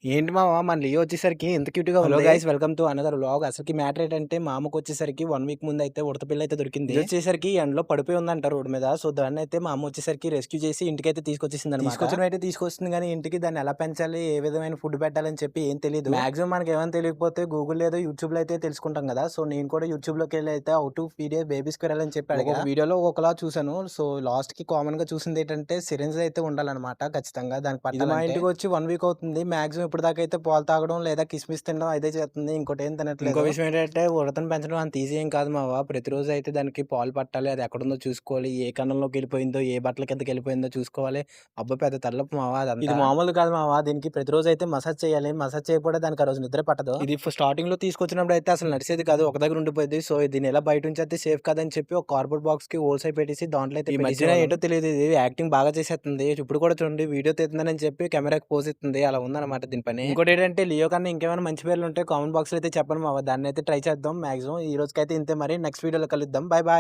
ఏంటి మామ మన లియో వచ్చేసరికి ఇంత క్యూట్‌గా హలో ఉంది. Guys welcome to another vlog. అసలుకి మ్యాటర్ ఏంటంటే మా అమ్మకొచ్చేసరికి 1 వీక్ ముందయితే ఉడత పిల్లయితే దొరికింది. ఇదొచ్చేసరికి ఎండలో పడిపోయి ఉందంట రోడ్డు మీద. సో, దాన్నయితే మా అమ్మ వచ్చేసరికి రెస్క్యూ చేసి ఇంటికైతే తీసుకొచ్చేసిందనమాట. తీసుకొచ్చినవైతే తీసుకొస్తుంది గానీ, ఇంటికి దాన్ని ఎలా పెంచాలి, ఏ విధమైన ఫుడ్ పెట్టాలని చెప్పి ఏం తెలీదు. మాక్సిమం మనకేమైనా తెలియకపోతే గూగుల్ లేదో యూట్యూబ్‌లో అయితే తెలుసుకుంటాం కదా! సో, నేను కూడా యూట్యూబ్‌లోకెళ్ళి అయితే how to feed A baby squirrel అని చెప్పి అడిగా. ఒక్కొక్క వీడియోలో ఒక్కొక్కలా చూసాను. సో, లాస్ట్‌కి కామన్‌గా చూసిందేంటంటే సిరింజ్ అయితే ఉండాలనమాట ఖచ్చితంగా దానికి పట్టాలంటే. ఇది మా ఇంటికొచ్చి 1 వీక్ అవుతుంది. మాక్సిమం ఇప్పటిదాకైతే పాలు తాగడం లేదా కిస్మిస్ తినడం అదే చేస్తుంది. ఇంకోటేం తినట్లేదు. ఇంకో విషయం ఏంటంటే ఉడతను పెంచడం అంత ఈజీ ఏం కాదు మావ. ప్రతిరోజు అయితే దానికి పాలు పట్టాలి. అది ఎక్కడుందో చూసుకోవాలి. ఏ కన్నంలోకెళ్ళిపోయిందో, ఏ బట్టల కిందకెళ్ళిపోయిందో చూసుకోవాలి. అబ్బా! పెద్ద తలనొప్పి మావ అదంతా. ఇది మామూలు కాదు మావ. దీనికి ప్రతిరోజు అయితే మసాజ్ చేయాలి. మసాజ్ చేయకపోతే దానికి ఆ రోజు నిద్ర పట్టదు. ఇది స్టార్టింగ్‌లో తీసుకొచ్చినప్పుడు అయితే అసలు నడిసేది కాదు. ఒక దగ్గర ఉండిపోయేది. సో, దీన్ని ఎలా బయట ఉంచేస్తే సేఫ్ కాదని చెప్పి ఒక కార్డ్‌బోర్డ్ బాక్స్‌కి హోల్స్ అయి పెట్టేసి దాంట్లో అయితే ఈ మధ్యన ఏంటో తెలీదు ఇది యాక్టింగ్ బాగా చేసేస్తుంది. ఇప్పుడు కూడా చూడండి వీడియో తీస్తుందని చెప్పి కెమెరాకి పోజ్ ఇస్తుంది. అలా ఉందన్నమాట దీని పని. ఇంకోటేంటంటే లియో కన్నా ఇంకేమైనా మంచి పేర్లుంటే కామెంట్ బాక్స్‌లో అయితే చెప్పండి మావ. దాన్నైతే ట్రై చేద్దాం మాక్సిమం. ఈ రోజుకైతే ఇంతే మరి. నెక్స్ట్ వీడియోలో కలుద్దాం. Bye bye.